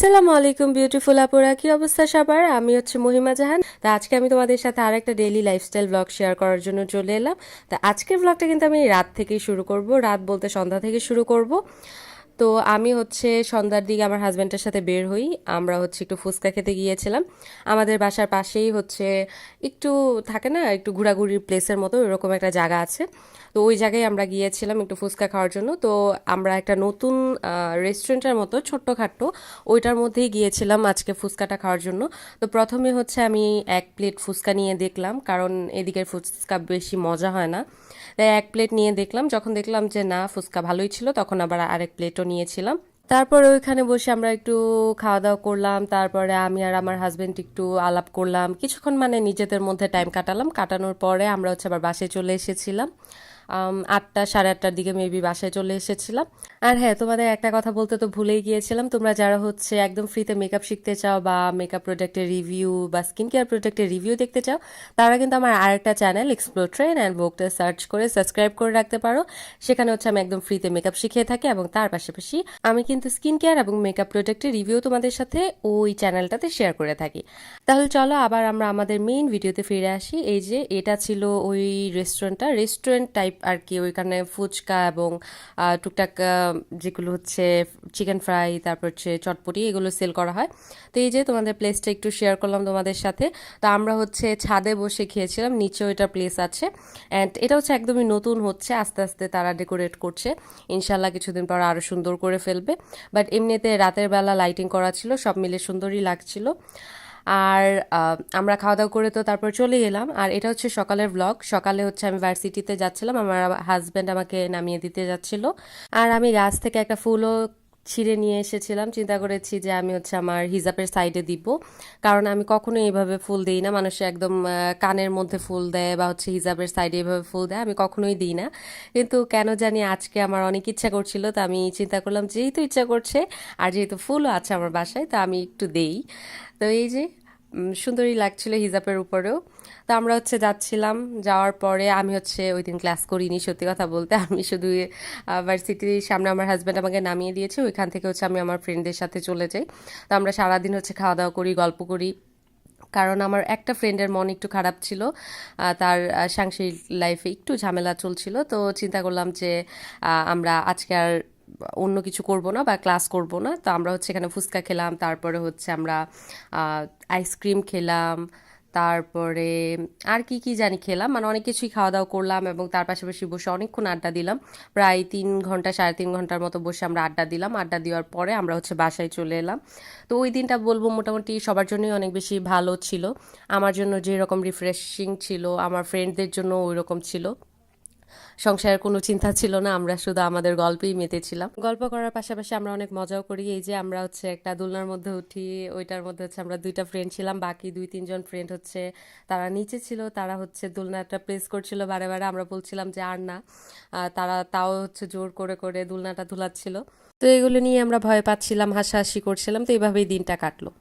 আসসালামু আলাইকুম বিউটিফুল আপুরা, কি অবস্থা সবার? আমি হচ্ছে মহিমা জাহান। তা আজকে আমি তোমাদের সাথে আরেকটা ডেইলি লাইফস্টাইল ব্লগ শেয়ার করার জন্য চলে এলাম। তা আজকের ব্লগটা কিন্তু আমি রাত থেকেই শুরু করব, রাত বলতে সন্ধ্যা থেকে শুরু করব। তো আমি হচ্ছে সন্ধ্যার দিকে আমার হাজব্যান্ডের সাথে বের হই। আমরা হচ্ছে একটু ফুচকা খেতে গিয়েছিলাম। আমাদের বাসার পাশেই হচ্ছে একটু থাকে না, একটু ঘোরাঘুরির প্লেসের মতো এরকম একটা জায়গা আছে। তো ওই জায়গায় আমরা গিয়েছিলাম একটু ফুচকা খাওয়ার জন্য। তো আমরা একটা নতুন রেস্টুরেন্টের মতো ছোট্টখাট্টো ওইটার মধ্যেই গিয়েছিলাম আজকে ফুচকাটা খাওয়ার জন্য। তো প্রথমে হচ্ছে আমি এক প্লেট ফুচকা নিয়ে দেখলাম, কারণ এদিকের ফুচকা বেশি মজা হয় না। তাই এক প্লেট নিয়ে দেখলাম, যখন দেখলাম যে না ফুচকা ভালোই ছিল তখন আবার আরেক প্লেটও নিয়েছিলাম। তারপরে ওইখানে বসে আমরা একটু খাওয়া দাওয়া করলাম, তারপরে আমি আর আমার হাজবেন্ড একটু আলাপ করলাম কিছুক্ষণ, মানে নিজেদের মধ্যে টাইম কাটালাম। কাটানোর পরে আমরা হচ্ছে আবার বাসায় চলে এসেছিলাম। 8টা সাড়ে 8টার দিকে মেবি বাসায় চলে এসেছিলাম। আর হ্যাঁ, তোমাদের একটা কথা বলতে তো ভুলেই গিয়েছিলাম, তোমরা যারা হচ্ছে একদম ফ্রিতে মেকআপ শিখতে চাও বা মেকআপ প্রোডাক্টের রিভিউ বা স্কিন কেয়ার প্রোডাক্টের রিভিউ দেখতে চাও, তারা কিন্তু আমার আরেকটা চ্যানেল এক্সপ্লোর ট্রেন্ড অ্যান্ড ভোগটা সার্চ করে সাবস্ক্রাইব করে রাখতে পারো। সেখানে হচ্ছে আমি একদম ফ্রিতে মেকআপ শিখিয়ে থাকি, এবং তার পাশাপাশি আমি কিন্তু স্কিন কেয়ার এবং মেকআপ প্রোডাক্টের রিভিউ তোমাদের সাথে ওই চ্যানেলটাতে শেয়ার করে থাকি। তাহলে চলো আবার আমরা আমাদের মেইন ভিডিওতে ফিরে আসি। এই যে এটা ছিল ওই রেস্টুরেন্ট টাইপ আর কি। ওইখানে ফুচকা এবং টুকটাক যেগুলো হচ্ছে চিকেন ফ্রাই, তারপর হচ্ছে চটপটি, এগুলো সেল করা হয়। তো এই যে তোমাদের প্লেসটা একটু শেয়ার করলাম তোমাদের সাথে। তো আমরা হচ্ছে ছাদে বসে খেয়েছিলাম, নিচেও এটা প্লেস আছে। অ্যান্ড এটা হচ্ছে একদমই নতুন হচ্ছে, আস্তে আস্তে তারা ডেকোরেট করছে। ইনশাল্লাহ কিছুদিন পর আরও সুন্দর করে ফেলবে। বাট এমনিতে রাতের বেলা লাইটিং করা ছিল, সব মিলে সুন্দরই লাগছিল। আর আমরা খাওয়া দাওয়া করে তো তারপর চলে গেলাম। আর এটা হচ্ছে সকালের ব্লগ। সকালে হচ্ছে আমি ভার্সিটিতে যাচ্ছিলাম, আমার হাজব্যান্ড আমাকে নামিয়ে দিতে যাচ্ছিল। আর আমি গাছ থেকে একটা ফুলও ছিঁড়ে নিয়ে এসেছিলাম। চিন্তা করেছি যে আমি হচ্ছে আমার হিজাবের সাইডে দিব, কারণ আমি কখনো এইভাবে ফুল দিই না। মানুষ একদম কানের মধ্যে ফুল দেয় বা হচ্ছে হিজাবের সাইডে এইভাবে ফুল দেয়, আমি কখনোই দিই না। কিন্তু কেন জানি আজকে আমার অনেক ইচ্ছা করছিল, তো আমি চিন্তা করলাম যেহেতু ইচ্ছা করছে আর যেহেতু ফুলও আছে আমার বাসায়, তো আমি একটু দেই। তো এই যে সুন্দরই লাগছিল হিজাবের উপরেও। তো আমরা হচ্ছে যাচ্ছিলাম, যাওয়ার পরে আমি হচ্ছে ওই দিন ক্লাস করিনি, সত্যি কথা বলতে। আমি শুধু ভার্সিটির সামনে আমার হাজব্যান্ড আমাকে নামিয়ে দিয়েছে, ওইখান থেকে হচ্ছে আমি আমার ফ্রেন্ডদের সাথে চলে যাই। তো আমরা সারাদিন হচ্ছে খাওয়া দাওয়া করি, গল্প করি। কারণ আমার একটা ফ্রেন্ডের মন একটু খারাপ ছিল, তার সাংসারিক লাইফে একটু ঝামেলা চলছিল। তো চিন্তা করলাম যে আমরা আজকে আর অন্য কিছু করব না বা ক্লাস করব না। তো আমরা হচ্ছে এখানে ফুচকা খেলাম, তারপরে হচ্ছে আমরা আইসক্রিম খেলাম, তারপরে আর কি কি জানি খেলাম, মানে অনেক কিছুই খাওয়া দাওয়া করলাম, এবং তার পাশাপাশি বসে অনেকক্ষণ আড্ডা দিলাম। প্রায় 3 ঘন্টা 3.5 ঘন্টার মতো বসে আমরা আড্ডা দিলাম। আড্ডা দেওয়ার পরে আমরা হচ্ছে বাসায় চলে এলাম। তো ওই দিনটা বলবো মোটামুটি সবার জন্যই অনেক বেশি ভালো ছিল। আমার জন্য যেরকম রিফ্রেশিং ছিল, আমার ফ্রেন্ডদের জন্য ওই রকম ছিল। সংসারের কোনো চিন্তা ছিল না, আমরা শুধু আমাদের গল্পেই মেতেছিলাম। গল্প করার পাশাপাশি আমরা অনেক মজাও করি। এই যে আমরা হচ্ছে একটা দোলনার মধ্যে উঠি, ওইটার মধ্যে হচ্ছে আমরা 2টা ফ্রেন্ড ছিলাম, বাকি 2-3 জন ফ্রেন্ড হচ্ছে তারা নিচে ছিল। তারা হচ্ছে দোলনাটা প্রেস করছিল বারে বারে, আমরা বলছিলাম যে আর না। তারা তাও হচ্ছে জোর করে করে দোলনাটা ধুলাচ্ছিল। তো এগুলো নিয়ে আমরা ভয় পাচ্ছিলাম, হাসাহাসি করছিলাম। তো এইভাবেই দিনটা কাটলো।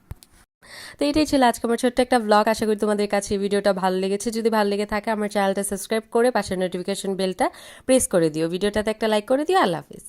তো এটাই ছিল আজকে আমার ছোট্ট একটা ব্লগ। আশা করি তোমাদের কাছে এই ভিডিওটা ভালো লেগেছে। যদি ভালো লেগে থাকে আমার চ্যানেলটা সাবস্ক্রাইব করে পাশের নোটিফিকেশন বেলটা প্রেস করে দিও। ভিডিওটাতে একটা লাইক করে দিও। আল্লাহ হাফিজ।